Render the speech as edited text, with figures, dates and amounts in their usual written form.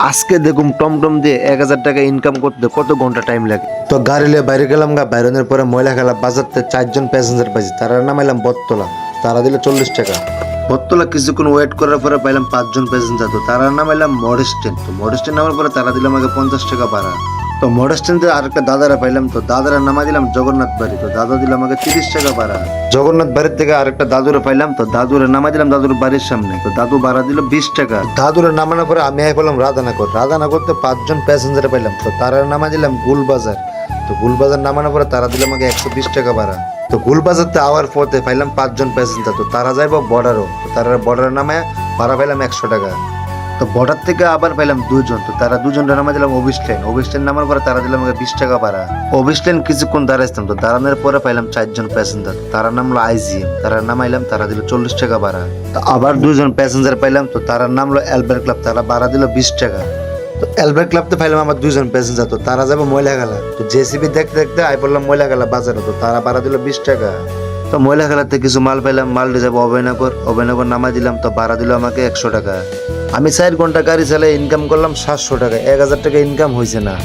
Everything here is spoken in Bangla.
আজকে দেখুন টমটম দিয়ে 1,000 টাকা ইনকাম করতে কত ঘন্টা টাইম লাগে। তো গাড়ি লিয়ে বাইরে গেলাম গা, বাইরনের পরে ময়লা খেলা বাজারতে 4জন প্যাসেঞ্জার পাইছি, তারা নামাইলাম বটতলা, তারা দিল 40 টাকা। বটতলা কিছুক্ষণ ওয়েট করার পরে পাইলাম 5জন প্যাসেঞ্জার, তো তারা নামাইলাম মডেস্টেন, তো মডেস্টেন নামার পরে তারা দিলাম আমাকে 50 টাকা ভাড়া। তো মডেস্টেন্টে আরেকটা দাদারা পাইলাম, তো দাদারা নামাই দিলাম জগন্নাথ বাড়ি, তো দাদা দিলাম আমাকে 30 টাকা ভাড়া। জগন্নাথ বাড়ির থেকে আরেকটা দাদুরে পাইলাম, তো দাদুরে নামাই দিলাম দাদুর বাড়ির সামনে, তো দাদু ভাড়া দিল 20 টাকা। দাদুরে নামানোর পরে আমি আই পেলাম রাধানগর, রাধানগরতে 5জন প্যাসেঞ্জার পাইলাম, তো তারা নামাই দিলাম গুলবাজার, তো গুলবাজার নামানোর পরে তারা দিলাম আমাকে 120 টাকা ভাড়া। তো গুলবাজারতে আওয়ার পথে পাইলাম 5জন প্যাসেঞ্জার, তো তারা যাইব বর্ডারও, তো তারা বর্ডারে নামায় ভাড়া পাইলাম 100 টাকা। তো বর্ডার থেকে আবার পাইলাম 2জন, তো তারা 2জন নামা দিলাম অফিস লাইন নামার পরে তারা দিলাম আমাকে 20 টাকা ভাড়া। অফিস লাইন কিছুক্ষণ দাঁড়াইতাম, তো দাঁড়ানোর পরে পাইলাম 4জন প্যাসেঞ্জার, তারা নামলো আইজিএম, তারা নামাইলাম, তারা দিল 40 টাকা ভাড়া। তো আবার 2জন প্যাসেঞ্জার পাইলাম, তো তারা নামলো অ্যালবার্ট ক্লাব, তারা ভাড়া দিল 20 টাকা। তো অ্যালবার্ট ক্লাবতে পাইলাম আমার 2জন প্যাসেঞ্জার, তো তারা যাবো ময়লা খেলা, তো জেসিবি দেখতে দেখতে আই পড়লাম ময়লা খেলা বাজারে, তো তারা ভাড়া দিল 20 টাকা। তো ময়লা খেলাতে কিছু মাল পাইলাম, মালটি যাবো অভয়নগর নামাই দিলাম, তো ভাড়া দিল আমাকে 100 টাকা। আমি 4 ঘন্টা গাড়ি চালাই ইনকাম করলাম 700 টাকা, 1,000 টাকা ইনকাম হয়েছে না।